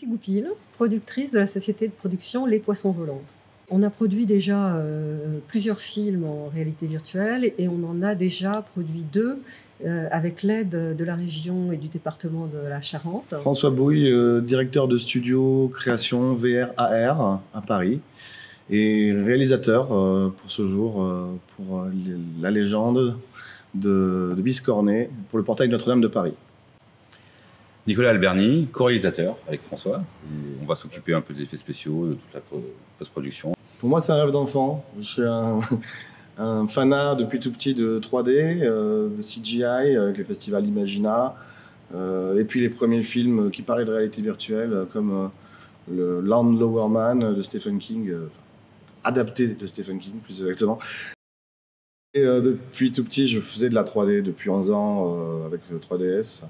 Sophie Goupil, productrice de la société de production Les Poissons Volants. On a produit déjà plusieurs films en réalité virtuelle et on en a déjà produit 2 avec l'aide de la région et du département de la Charente. François Bouille, directeur de studio création VR AR à Paris et réalisateur pour ce jour pour la légende de Biscornet pour le portail Notre-Dame de Paris. Nicolas Alberni, co-réalisateur avec François. On va s'occuper un peu des effets spéciaux, de toute la post-production. Pour moi, c'est un rêve d'enfant. Je suis un fanat depuis tout petit de 3D, de CGI, avec les festivals Imagina, et puis les premiers films qui parlaient de réalité virtuelle, comme le Land Lower Man de Stephen King, adapté de Stephen King, plus exactement. Et depuis tout petit, je faisais de la 3D depuis 11 ans avec le 3DS.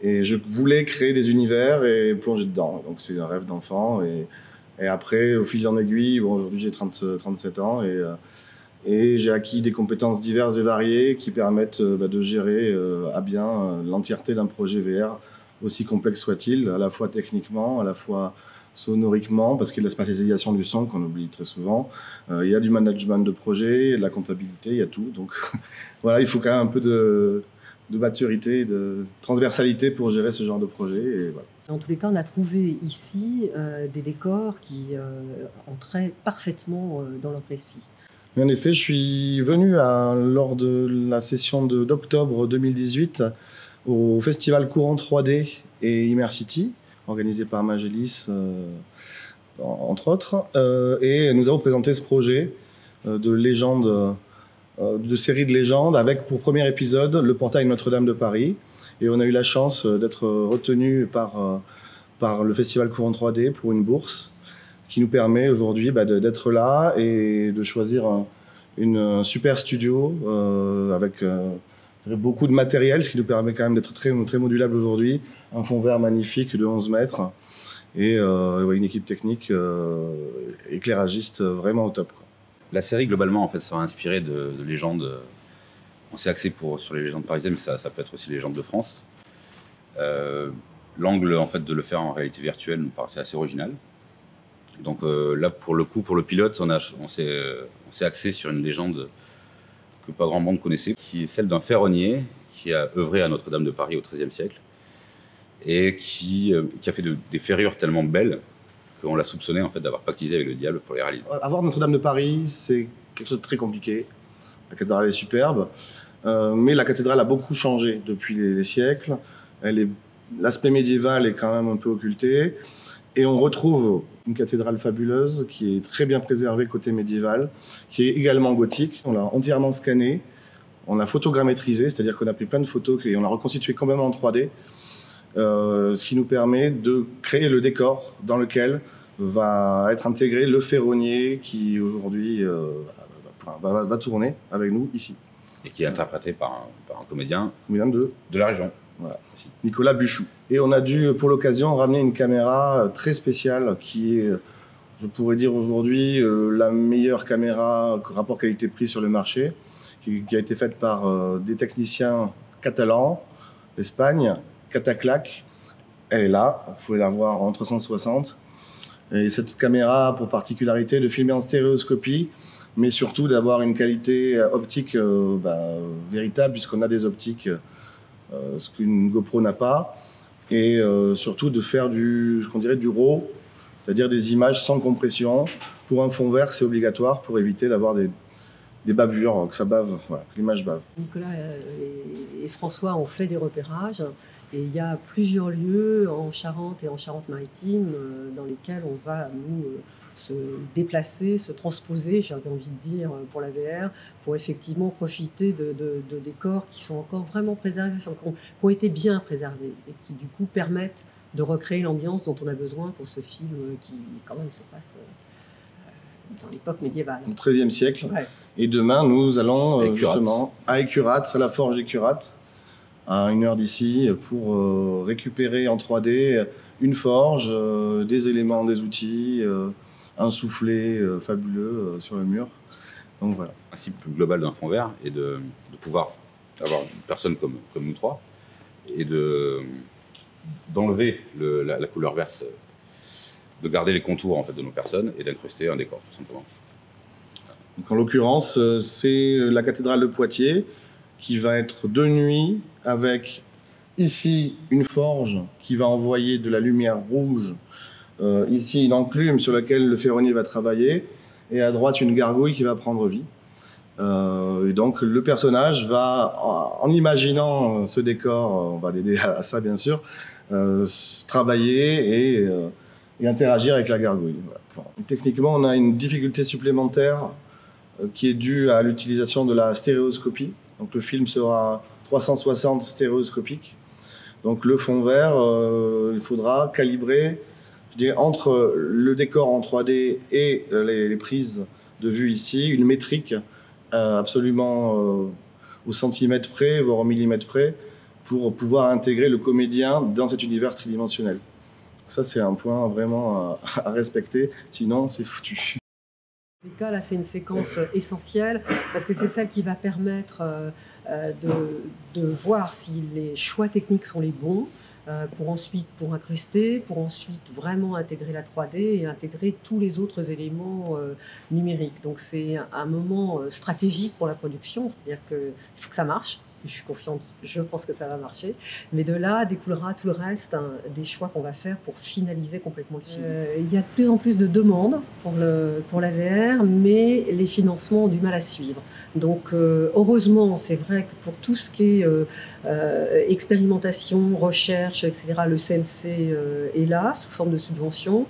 Et je voulais créer des univers et plonger dedans. Donc c'est un rêve d'enfant. Et après, au fil en aiguille, bon, aujourd'hui j'ai 37 ans et j'ai acquis des compétences diverses et variées qui permettent de gérer à bien l'entièreté d'un projet VR, aussi complexe soit-il, à la fois techniquement, à la fois sonoriquement, parce qu'il y a de la spatialisation du son qu'on oublie très souvent. Il y a du management de projet, il y a de la comptabilité, il y a tout. Donc voilà, il faut quand même un peu de maturité, de transversalité pour gérer ce genre de projet. Et voilà. En tous les cas, on a trouvé ici des décors qui entraient parfaitement dans leur récit. Mais en effet, je suis venu lors de la session d'octobre 2018 au festival Courant 3D et Immersity, organisé par Magélis, entre autres. Et nous avons présenté ce projet de légende, de série de légendes, avec pour premier épisode le portail Notre-Dame de Paris. Et on a eu la chance d'être retenu par le festival Courant 3D pour une bourse qui nous permet aujourd'hui d'être là et de choisir un super studio avec beaucoup de matériel, ce qui nous permet quand même d'être très, très modulable aujourd'hui. Un fond vert magnifique de 11 mètres et une équipe technique éclairagiste vraiment au top, quoi. La série, globalement, en fait, sera inspirée de légendes. On s'est axé sur les légendes parisiennes, mais ça peut être aussi les légendes de France. L'angle, en fait, de le faire en réalité virtuelle nous paraissait assez original. Donc là, pour le coup, pour le pilote, on s'est axé sur une légende que pas grand monde connaissait, qui est celle d'un ferronnier qui a œuvré à Notre-Dame de Paris au XIIIe siècle et qui a fait des ferrures tellement belles qu'on l'a soupçonné en fait d'avoir pactisé avec le diable pour les réaliser. Avoir Notre-Dame de Paris, c'est quelque chose de très compliqué. La cathédrale est superbe, mais la cathédrale a beaucoup changé depuis les siècles. L'aspect médiéval est quand même un peu occulté. Et on retrouve une cathédrale fabuleuse qui est très bien préservée côté médiéval, qui est également gothique. On l'a entièrement scannée, on l'a photogrammétrisée, c'est-à-dire qu'on a pris plein de photos et on l'a reconstituée complètement en 3D, ce qui nous permet de créer le décor dans lequel va être intégré le ferronnier qui aujourd'hui va tourner avec nous ici. Et qui est interprété par un comédien de la région. Voilà. Nicolas Buchou. Et on a dû, pour l'occasion, ramener une caméra très spéciale qui est, je pourrais dire aujourd'hui, la meilleure caméra rapport qualité-prix sur le marché, qui a été faite par des techniciens catalans, d'Espagne, Cataclac. Elle est là, vous pouvez la voir en 360. Et cette caméra a pour particularité de filmer en stéréoscopie, mais surtout d'avoir une qualité optique véritable, puisqu'on a des optiques ce qu'une GoPro n'a pas, et surtout de faire ce qu'on dirait du RAW, c'est-à-dire des images sans compression. Pour un fond vert, c'est obligatoire pour éviter d'avoir des bavures, que ça bave, voilà, que l'image bave. Nicolas et François ont fait des repérages, et il y a plusieurs lieux en Charente et en Charente-Maritime dans lesquels on va, nous, se déplacer, se transposer, j'avais envie de dire, pour la VR, pour effectivement profiter de décors qui sont encore vraiment préservés, qui ont été bien préservés et qui du coup permettent de recréer l'ambiance dont on a besoin pour ce film qui quand même se passe dans l'époque médiévale. Au XIIIe siècle. Ouais. Et demain, nous allons justement à Écurate, à la forge Écurate, à 1 heure d'ici, pour récupérer en 3D une forge, des éléments, des outils, un soufflet fabuleux sur le mur. Donc voilà. Le principe global d'un fond vert est de pouvoir avoir une personne comme nous trois et d'enlever la couleur verte de garder les contours en fait, de nos personnes et d'incruster un décor, tout simplement. Donc, en l'occurrence, c'est la cathédrale de Poitiers qui va être de nuit avec ici une forge qui va envoyer de la lumière rouge, ici une enclume sur laquelle le ferronnier va travailler, et à droite une gargouille qui va prendre vie. Et donc le personnage va, en imaginant ce décor, on va l'aider à ça bien sûr, travailler et interagir avec la gargouille. Voilà. Bon. Techniquement, on a une difficulté supplémentaire qui est due à l'utilisation de la stéréoscopie. Donc le film sera 360 stéréoscopique. Donc le fond vert, il faudra calibrer, je dirais, entre le décor en 3D et les prises de vue ici, une métrique absolument au centimètre près, voire au millimètre près, pour pouvoir intégrer le comédien dans cet univers tridimensionnel. Ça, c'est un point vraiment à respecter, sinon c'est foutu. Là, c'est une séquence essentielle parce que c'est celle qui va permettre de voir si les choix techniques sont les bons pour incruster, pour ensuite vraiment intégrer la 3D et intégrer tous les autres éléments numériques. Donc c'est un moment stratégique pour la production, c'est-à-dire qu'il faut que ça marche. Je suis confiante, je pense que ça va marcher. Mais de là découlera tout le reste, des choix qu'on va faire pour finaliser complètement le film. Il y a de plus en plus de demandes pour la VR, mais les financements ont du mal à suivre. Donc heureusement, c'est vrai que pour tout ce qui est expérimentation, recherche, etc., le CNC est là, sous forme de subvention.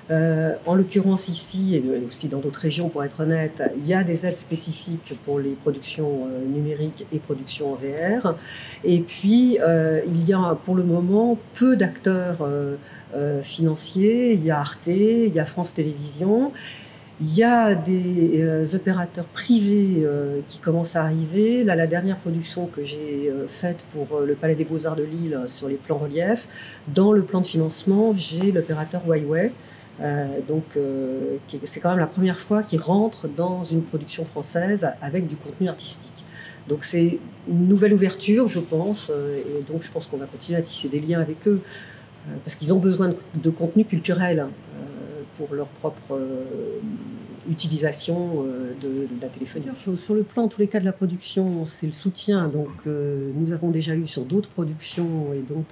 En l'occurrence ici, et aussi dans d'autres régions pour être honnête, il y a des aides spécifiques pour les productions numériques et productions en VR. Et puis, il y a pour le moment peu d'acteurs financiers. Il y a Arte, il y a France Télévisions. Il y a des opérateurs privés qui commencent à arriver. Là, la dernière production que j'ai faite pour le Palais des Beaux-Arts de Lille sur les plans reliefs, dans le plan de financement, j'ai l'opérateur Huawei. C'est quand même la première fois qu'ils rentrent dans une production française avec du contenu artistique. Donc c'est une nouvelle ouverture, je pense, et donc je pense qu'on va continuer à tisser des liens avec eux, parce qu'ils ont besoin de contenu culturel pour leur propre utilisation de la téléphonie. Sur le plan, en tous les cas, de la production, c'est le soutien. Donc, nous avons déjà eu sur d'autres productions, et donc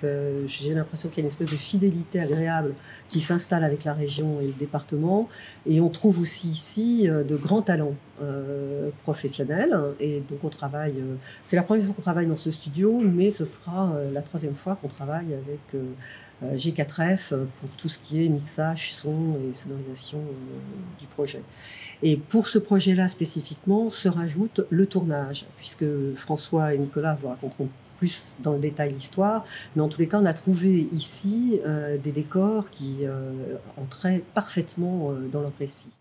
j'ai l'impression qu'il y a une espèce de fidélité agréable qui s'installe avec la région et le département. Et on trouve aussi ici de grands talents professionnels. Et donc, on travaille. C'est la première fois qu'on travaille dans ce studio, mais ce sera la troisième fois qu'on travaille avec G4F pour tout ce qui est mixage, son et sonorisation du projet. Et pour ce projet-là spécifiquement, se rajoute le tournage, puisque François et Nicolas vous raconteront plus dans le détail l'histoire, mais en tous les cas, on a trouvé ici des décors qui entraient parfaitement dans leur récit.